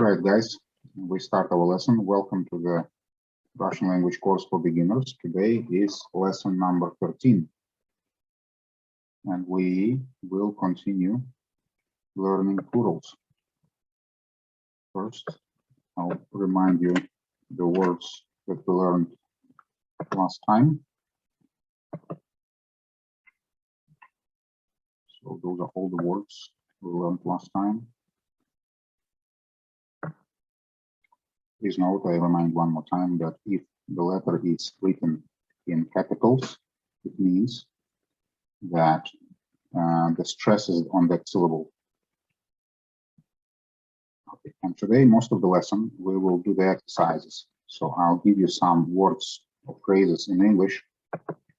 right, guys, we start our lesson. Welcome to the Russian language course for beginners. Today is lesson number 13. And we will continue learning plurals. First, I'll remind you the words that we learned last time. So those are all the words we learned last time. Please note, I remind one more time that if the letter is written in capitals, it means that the stress is on that syllable. Okay. And today, most of the lesson, we will do the exercises. So I'll give you some words or phrases in English,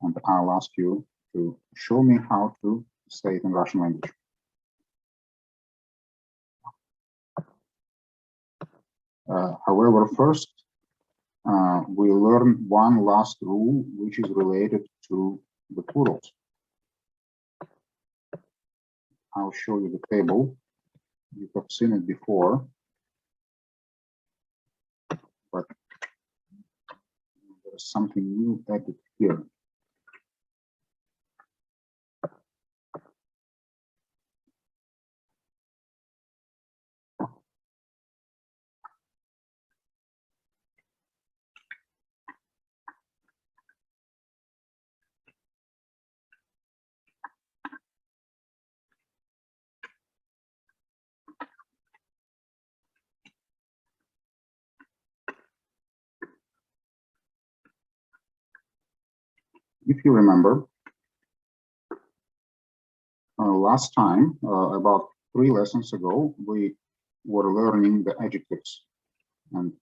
and I'll ask you to show me how to say it in Russian language. However, first, we learn one last rule, which is related to the plurals. I'll show you the table. You have seen it before, but there's something new added here. If you remember, last time, about 3 lessons ago, we were learning the adjectives, and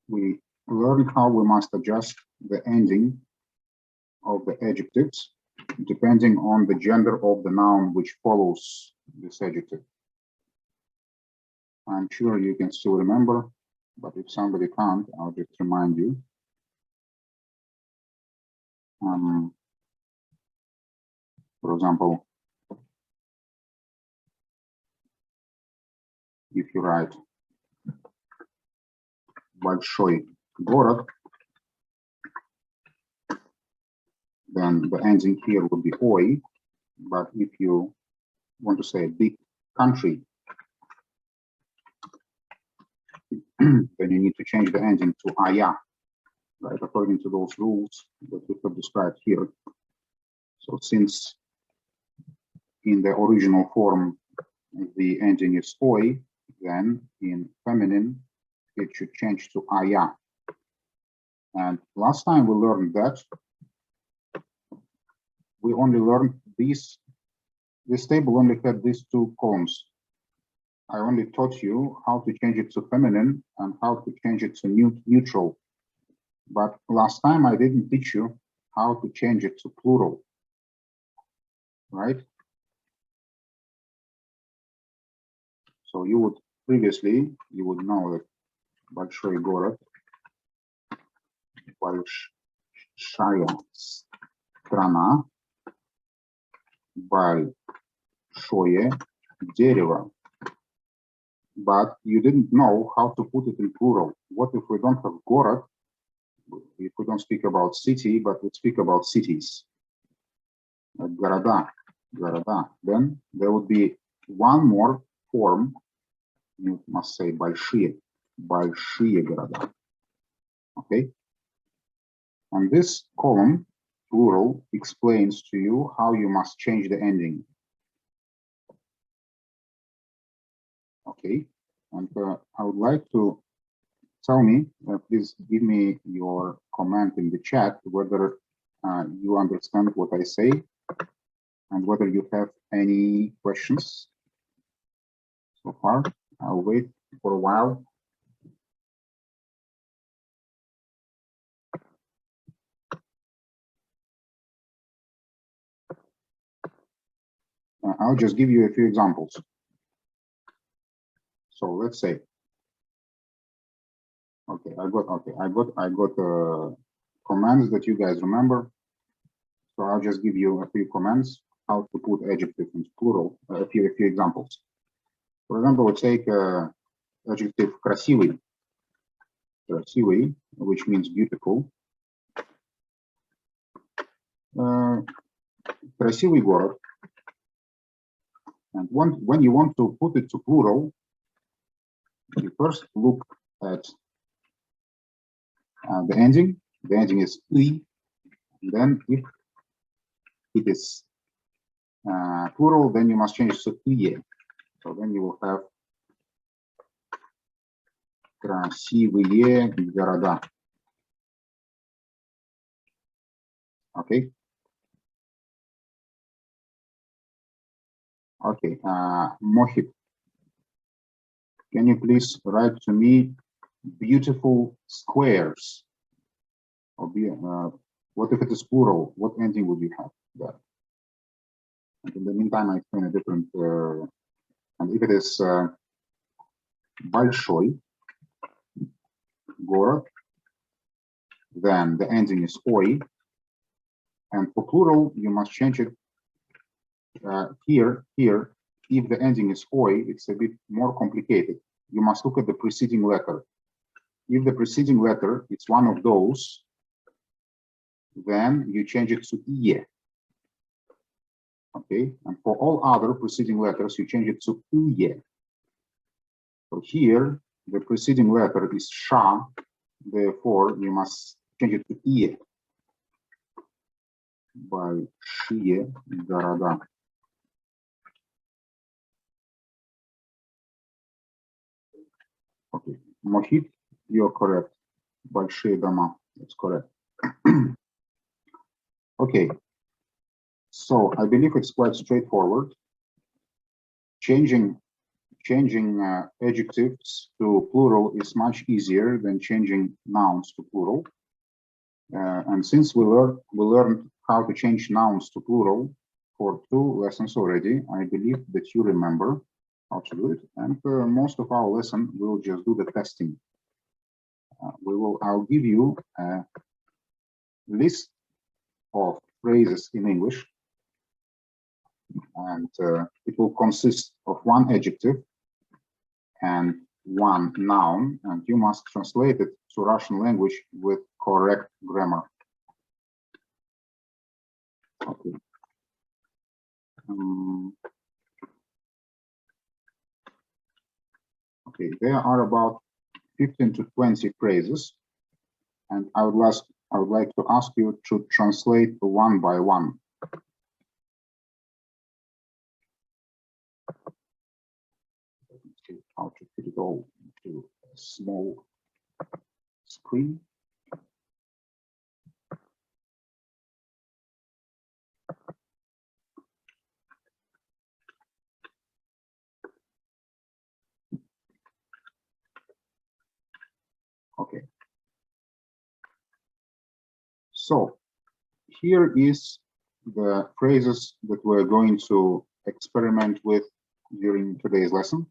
we learned how we must adjust the ending of the adjectives depending on the gender of the noun which follows this adjective. I'm sure you can still remember, but if somebody can't, I'll just remind you. For example, if you write большой город, then the ending here would be oi. But if you want to say big country, then you need to change the ending to aya, right, according to those rules that we have described here. So since in the original form the ending is oi, then in feminine it should change to aya. And last time we learned that we only learned this table only had these 2 columns. I only taught you how to change it to feminine and how to change it to neutral. But last time I didn't teach you how to change it to plural, right? So you would previously, you would know that большой город, большая страна, большое дерево. But you didn't know how to put it in plural. What if we don't have город? If we don't speak about city, but we speak about cities, like города, then there would be one more form. You must say большие города. Okay? And this column, plural, explains to you how you must change the ending. Okay, and I would like to tell me, please give me your comment in the chat whether you understand what I say and whether you have any questions so far. I'll wait for a while. I'll just give you a few examples. So let's say, okay, I got commands that you guys remember. So I'll just give you a few commands how to put adjective into plural. A few examples. For example, we'll take adjective красивый, красивый, which means beautiful. Красивый город. And when you want to put it to plural, you first look at the ending. The ending is и. And then if it is plural, then you must change to ие. So then you will have красивые города. Okay. Okay. Mohit, can you please write to me beautiful squares? Or what if it is plural? What ending would you have there? And in the meantime, I explain a different. And if it is большой город, then the ending is ой. And for plural, you must change it here. If the ending is oi, it's a bit more complicated. You must look at the preceding letter. If the preceding letter is one of those, then you change it to ie. Okay, and for all other preceding letters, you change it to uye. So here, the preceding letter is sha, therefore you must change it to ie. Большие города. Okay, Mohit, you're correct. Большие дома, that's correct. Okay, so I believe it's quite straightforward. Changing adjectives to plural is much easier than changing nouns to plural. And since we learned how to change nouns to plural for 2 lessons already, I believe that you remember how to do it. And most of our lesson will just do the testing. I'll give you a list of phrases in English, and it will consist of 1 adjective and 1 noun, and you must translate it to Russian language with correct grammar. Okay. Okay, there are about 15 to 20 phrases, and I would like to ask you to translate one by one. Let's see how to put it all into a small screen. Okay. So here is the phrases that we're going to experiment with during today's lesson.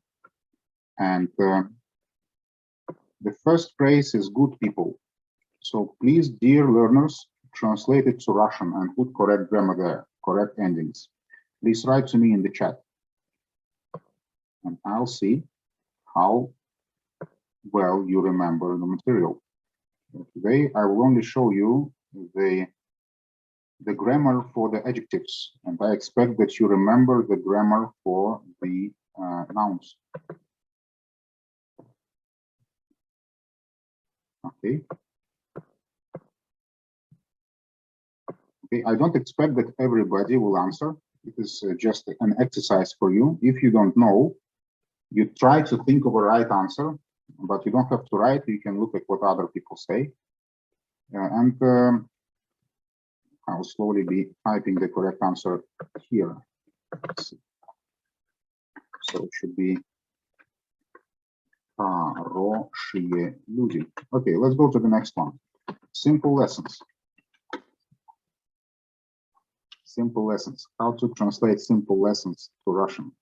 And the first phrase is good people. So please, dear learners, translate it to Russian and put correct grammar there, correct endings. Please write to me in the chat. And I'll see how well you remember the material. Today, I will only show you the grammar for the adjectives, and I expect that you remember the grammar for the nouns. Okay. Okay, I don't expect that everybody will answer. It is just an exercise for you. If you don't know, you try to think of a right answer, but you don't have to write. You can look at what other people say. I'll slowly be typing the correct answer here. So it should be хорошие люди. Okay, let's go to the next one. Simple lessons. Simple lessons. How to translate simple lessons to Russian.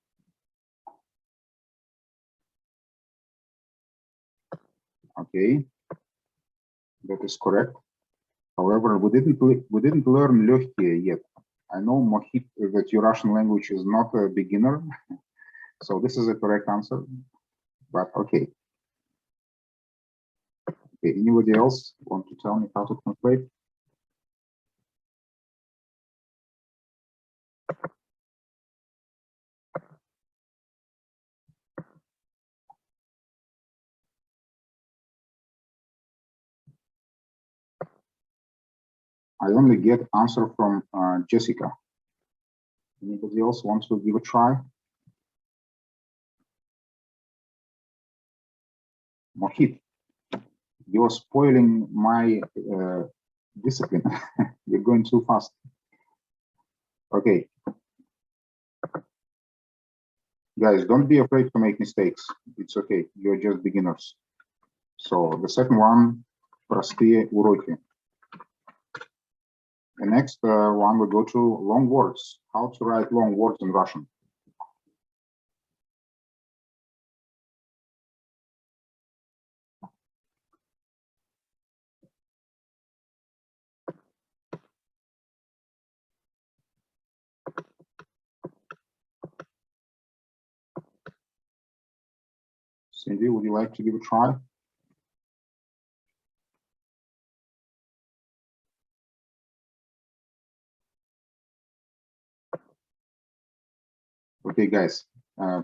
Okay, that is correct. However, we didn't learn легкие yet. I know, Mohit, that your Russian language is not a beginner, so this is a correct answer. But okay, Okay, anybody else want to tell me how to translate? I only get answer from Jessica. Anybody else wants to give a try? Mohit, you're spoiling my discipline. You're going too fast. Okay. Guys, don't be afraid to make mistakes. It's okay. You're just beginners. So the second one, простые уроки. The next one, we go to long words. How to write long words in Russian. Cindy, would you like to give a try? Okay, guys,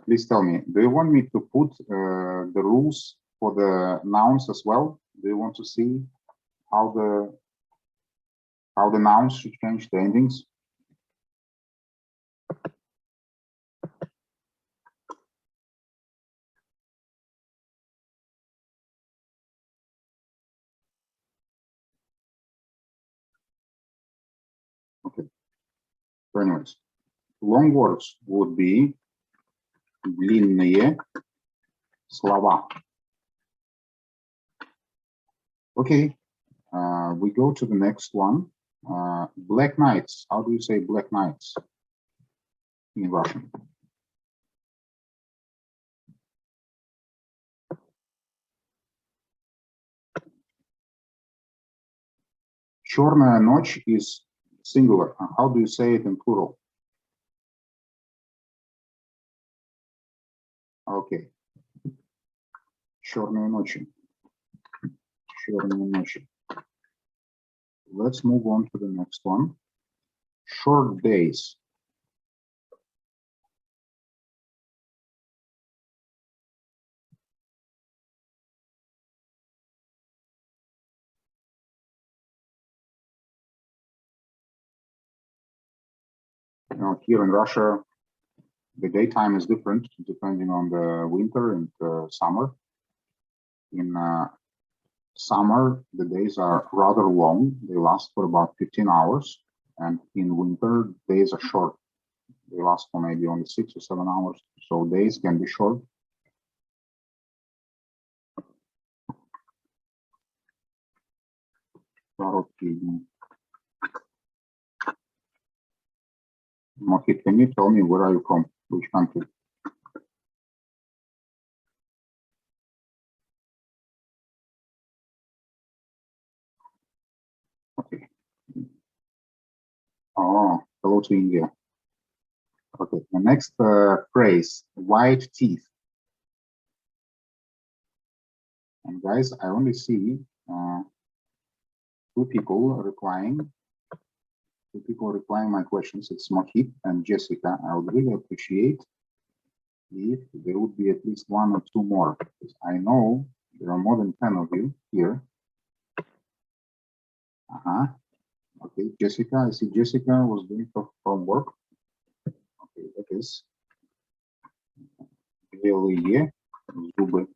please tell me, do you want me to put the rules for the nouns as well? Do you want to see how the nouns should change the endings? Okay. So anyways, long words would be длинные слова. Okay, we go to the next one. Black nights. How do you say black nights in Russian? Черная ночь is singular. How do you say it in plural? Okay. Черные ночи. Черные ночи. Let's move on to the next one. Short days. Now, here in Russia, the daytime is different depending on the winter and summer. In summer, the days are rather long. They last for about 15 hours. And in winter, days are short. They last for maybe only 6 or 7 hours. So days can be short. Mohit, can you tell me where are you from? Which country? Okay. Oh, hello to India. Okay, the next phrase, white teeth. And guys, I only see two people replying my questions. It's Mohit and Jessica. I would really appreciate if there would be at least one or two more, because I know there are more than 10 of you here. Okay, Jessica, I see Jessica was doing from work. Okay, that is белые зубы.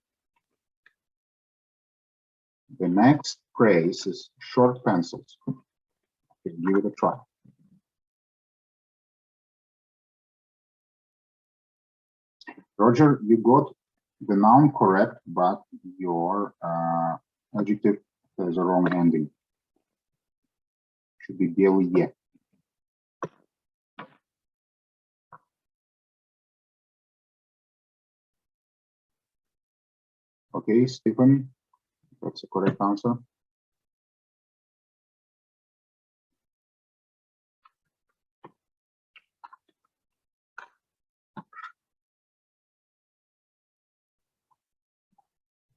The next phrase is short pencils. Okay, give it a try. Roger, you got the noun correct, but your adjective has a wrong ending. Should be белые. Okay, Stephen, that's the correct answer.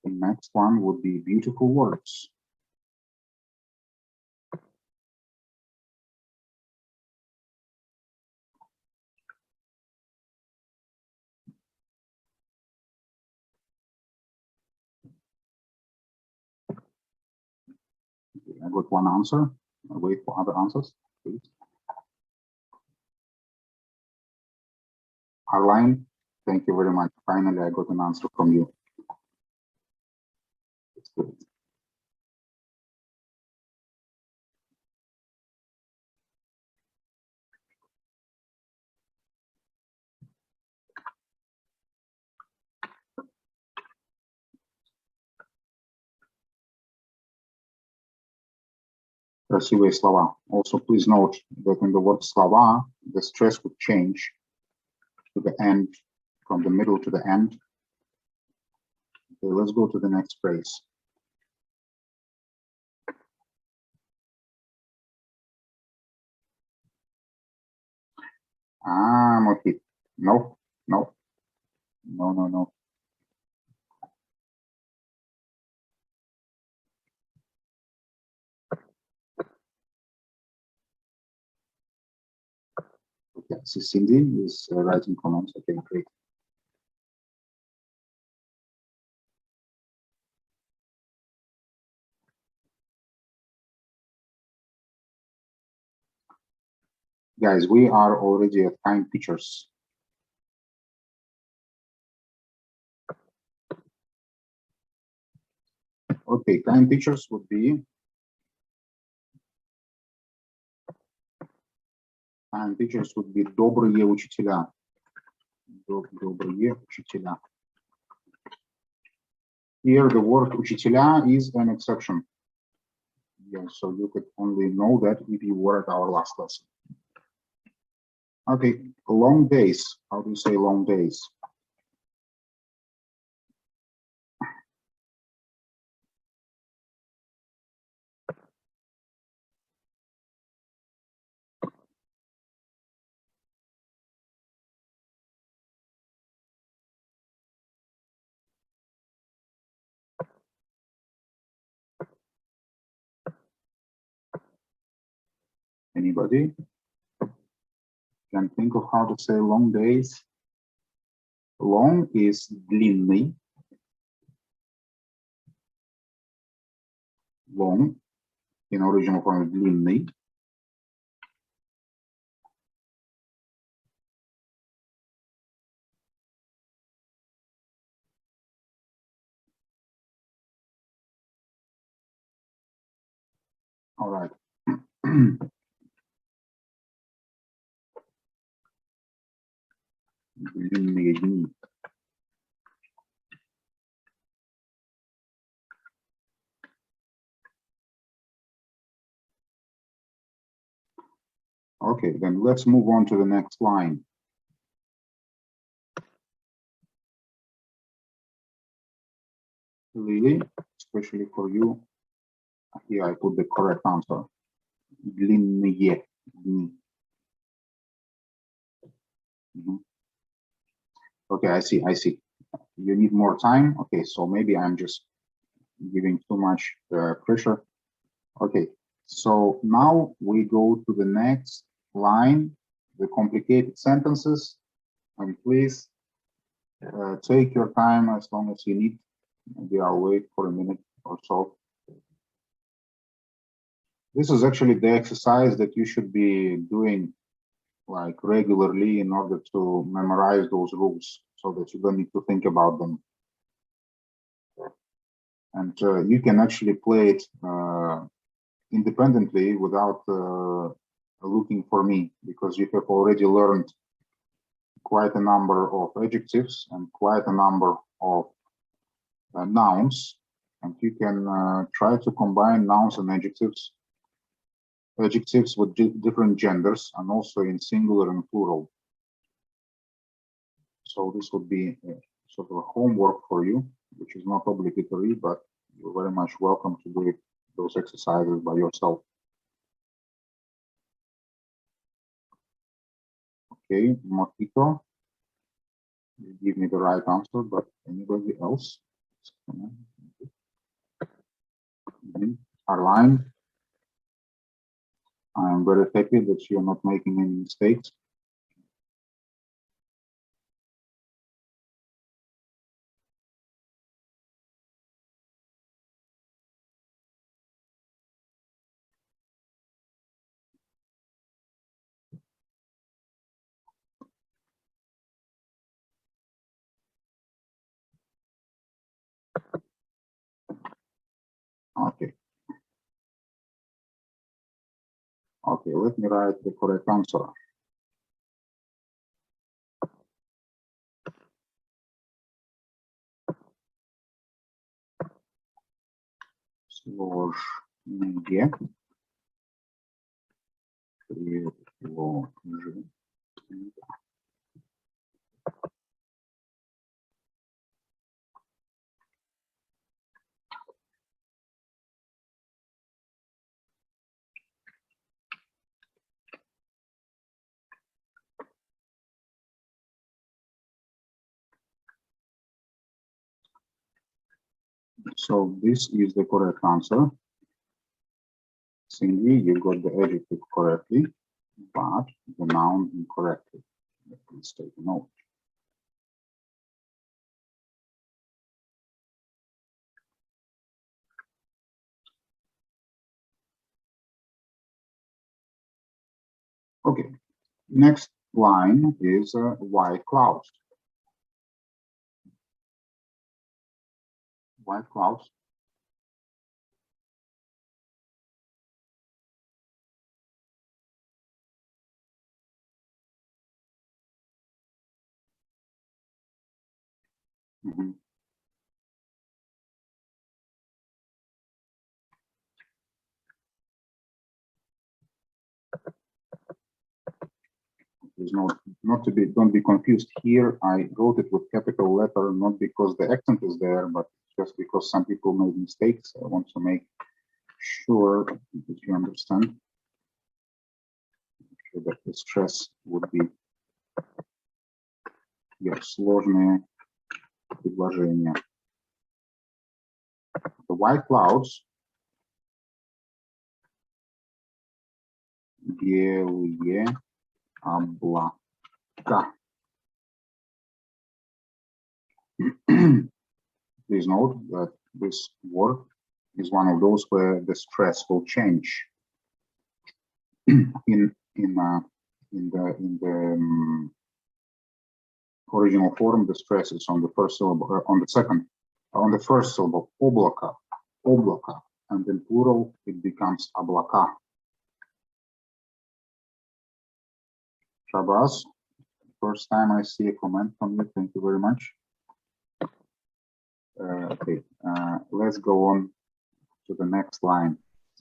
The next one would be beautiful words. I got one answer. I'll wait for other answers, please. Arline, thank you very much. Finally, I got an answer from you. It's good. Красивые слова. Also, please note that in the word слова, the stress would change to the end, from the middle to the end. Okay, let's go to the next phrase. Ah, Motit. No, no, no, no, no. Okay, so Cindy is writing comments. Okay, great. Guys, we are already at time pictures. Okay, time pictures would be добрые учителя. Добрые учителя. Here the word учителя is an exception. Yeah, so you could only know that if you were at our last lesson. Okay, long days. How do you say long days? Anybody can think of how to say long days? Long is длинный. Long in original form длинный. All right. Длинные дни. Okay, then let's move on to the next line. Lily, especially for you, here I put the correct answer. Длинные дни. Okay, I see. You need more time. Okay, so maybe I'm just giving too much pressure. Okay, so now we go to the next line, the complicated sentences, and please take your time as long as you need. Maybe I'll wait for a minute or so. This is actually the exercise that you should be doing like regularly in order to memorize those rules so that you don't need to think about them. And you can actually play it independently without looking for me, because you have already learned quite a number of adjectives and quite a number of nouns, and you can try to combine nouns and adjectives with different genders, and also in singular and plural. So this would be sort of a homework for you, which is not obligatory, but you're very much welcome to do those exercises by yourself. Okay, Mojito, you give me the right answer, but anybody else? Arline, I am very happy that you're not making any mistakes. Okay. Okay, let me write the correct answer. Сложнее предложения. So this is the correct answer. Cindy, you got the adjective correctly, but the noun incorrectly. Please take a note. Okay, next line is white clouds. White clouds. Mm-hmm. There's don't be confused here. I wrote it with capital letter, not because the accent is there, but just because some people made mistakes. I want to make sure that you understand that the stress would be сложные предложения. The white clouds, белые облака. Please note that this word is one of those where the stress will change. In the original form, the stress is on the first syllable, on the first syllable, облака, and in plural it becomes облака. Shabazz, first time I see a comment from you. Thank you very much. Okay, let's go on to the next line.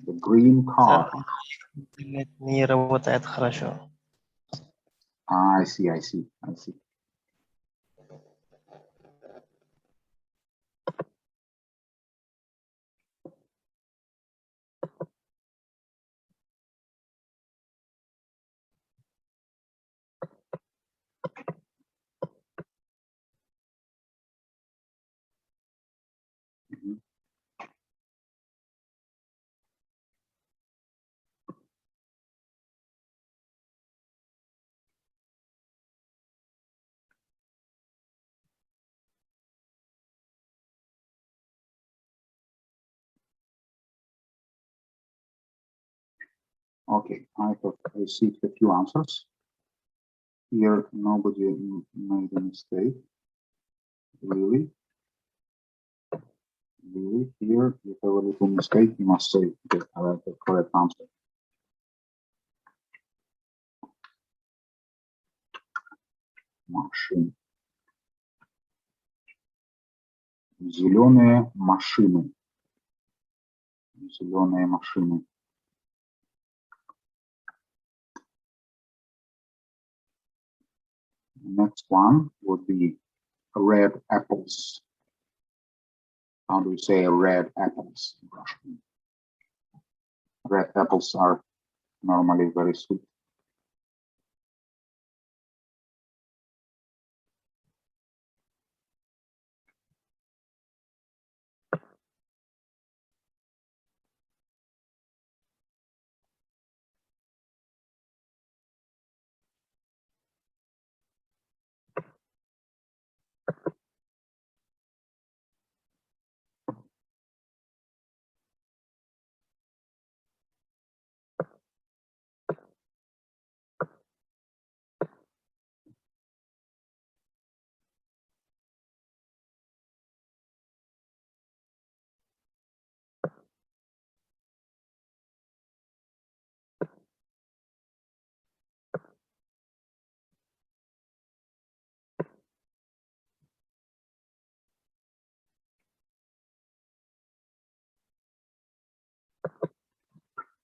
The green car. Не работает хорошо. I see. Mm-hmm. Okay, I have received a few answers. Here, nobody made a mistake. Really? Here, you have a little mistake, you must say that I have the correct answer. Машины. Зеленые машины. Зеленые машины. Next one would be red apples. How do you say red apples in Russian? Red apples are normally very sweet.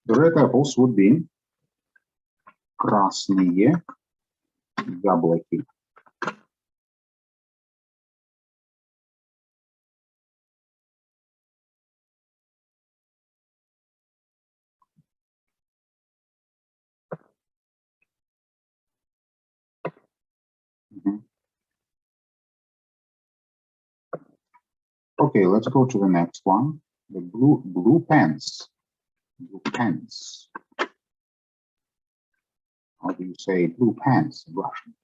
The red apples would be красные яблоки. Mhm. Okay, let's go to the next one. The blue pants. Blue pants. How do you say blue pants in Russian?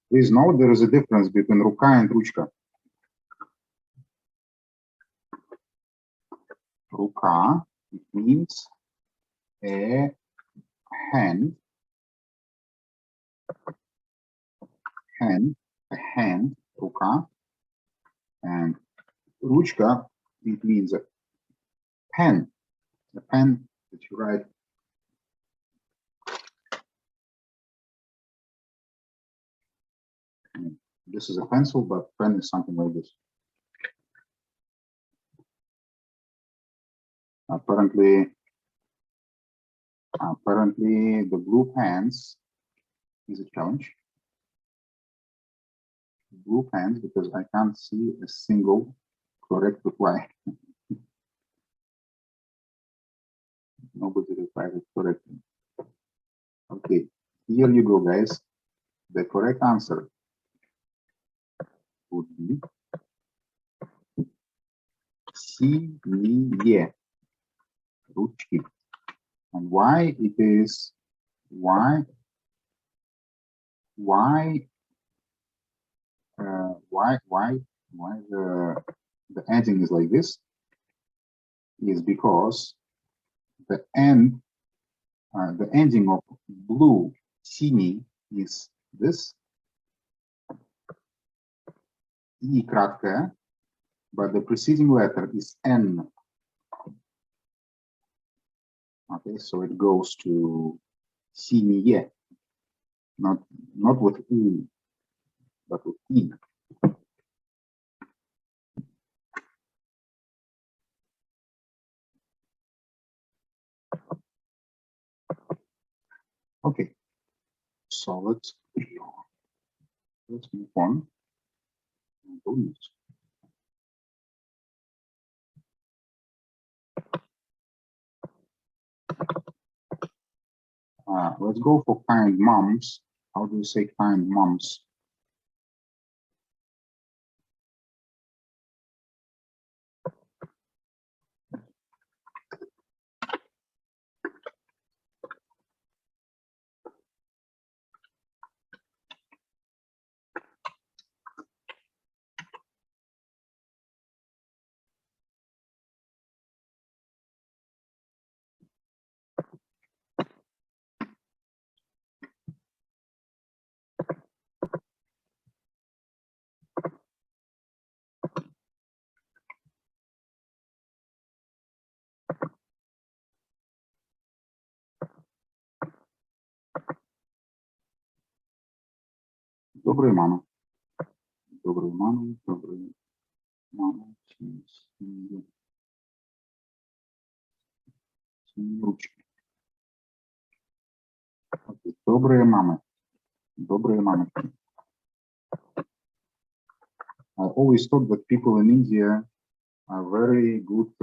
Please note there is a difference between рука and ручка. Рука, it means a hand, a hand, рука, and ручка, it means a pen that you write. This is a pencil, but pen is something like this. Apparently, the blue pants is a challenge. Blue pants, because I can't see a single correct reply. Nobody replied it correctly. Okay, here you go, guys. The correct answer would be синие ручки. And why it is, why the ending is like this is because the ending of blue, синий, is this, и краткая, but the preceding letter is N. Okay, so it goes to синие, not with U, but with E. Okay, so let's move on. Let's go for kind moms. How do you say kind moms? Добрые мамы. Добрые мамы, добрые мамы. Ручки. Okay. Добрые мамы. Добрые мамы. I always thought that people in India are very good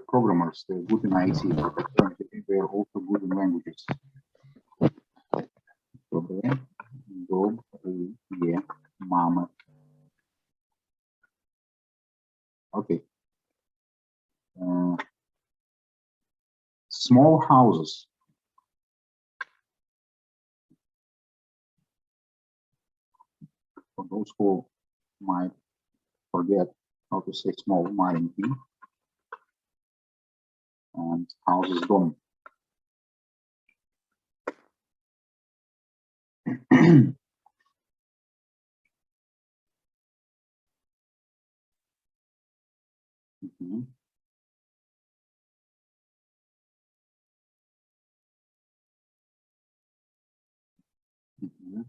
programmers. They're good in IT, but apparently they are also good in languages. Добрые мамы. Okay. Small houses. For those who might forget how to say small, маленький, and houses, дом. Мгм.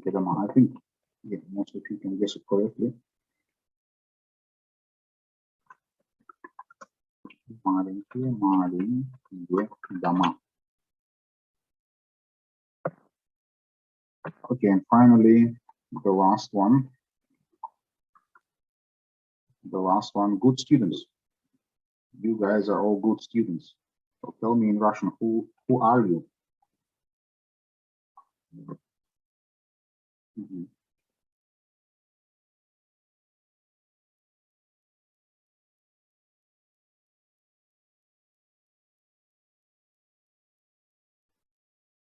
I think, yeah, most of you can guess it correctly. Маленькие дома. Okay, and finally, the last one. The last one, good students. You guys are all good students. So tell me in Russian, who are you? Mhm.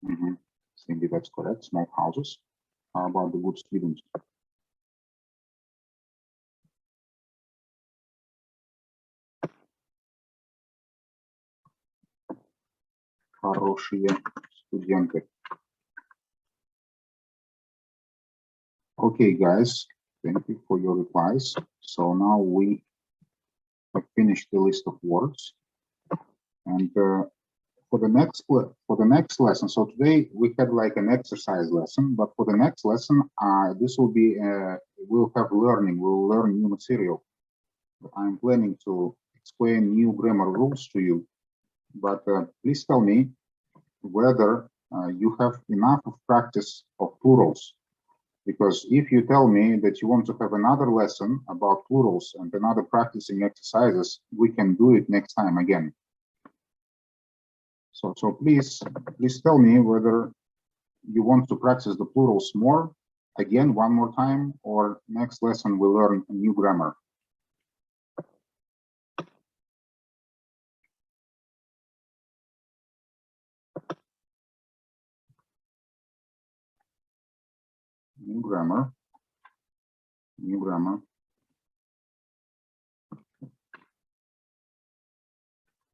Mhm. Cindy, that's correct. Small houses. How about the good students? Хорошие студенты. Okay, guys, thank you for your replies. So now we have finished the list of words, and for the next lesson. So today we had like an exercise lesson, but for the next lesson, this will be we'll have learning. We'll learn new material. I'm planning to explain new grammar rules to you, but please tell me whether you have enough of practice of plurals. Because if you tell me that you want to have another lesson about plurals and another practicing exercises, we can do it next time again. So please tell me whether you want to practice the plurals more, again, one more time, or next lesson we'll learn a new grammar. New grammar. New grammar.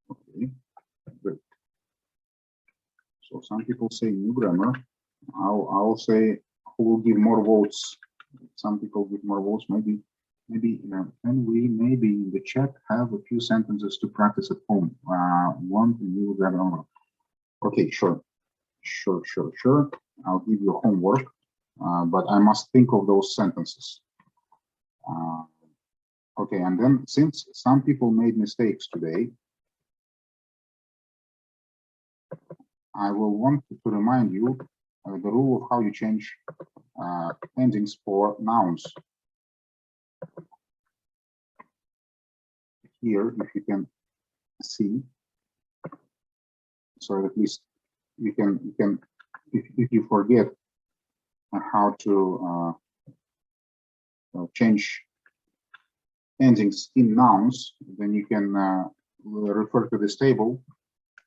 Okay, good. So some people say new grammar. I'll say who will give more votes. Some people give more votes. Maybe can we maybe in the chat have a few sentences to practice at home? One new grammar. Okay, sure. I'll give you homework, but I must think of those sentences. Okay, and then since some people made mistakes today, I will want to remind you the rule of how you change endings for nouns. Here, if you can see, so at least you can if you forget how to change endings in nouns, then you can refer to this table.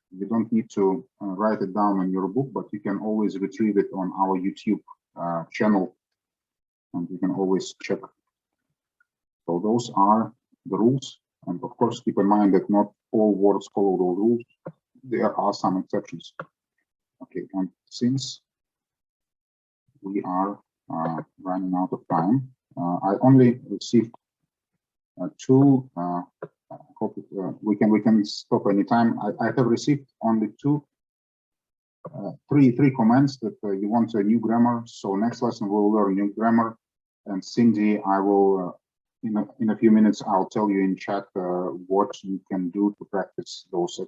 You don't need to write it down in your book, but you can always retrieve it on our YouTube channel, and you can always check. So those are the rules, and of course keep in mind that not all words follow those rules. There are some exceptions. Okay, and since we are running out of time, I only received two. Hope we can stop anytime. I have received only three comments that you want a new grammar. So next lesson we'll learn new grammar. And Cindy, I will in a few minutes I'll tell you in chat what you can do to practice those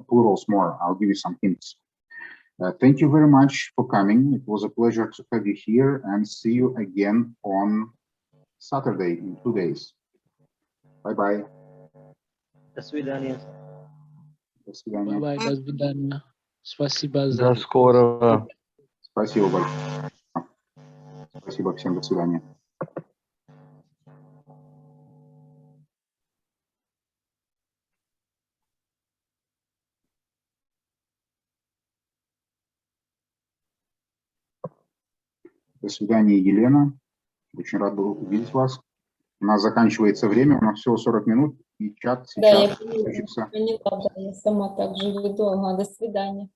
plurals more. I'll give you some hints. Thank you very much for coming. It was a pleasure to have you here, and see you again on Saturday in 2 days. Bye-bye. До свидания. До свидания. Bye-bye, до свидания. Спасибо за... До скорого. Спасибо большое. Спасибо всем. До свидания. До свидания, Елена. Очень рад был увидеть вас. У нас заканчивается время, у нас всего 40 минут, и чат Да, я сейчас включится. поняла, да, я сама так же веду. Ага, до свидания.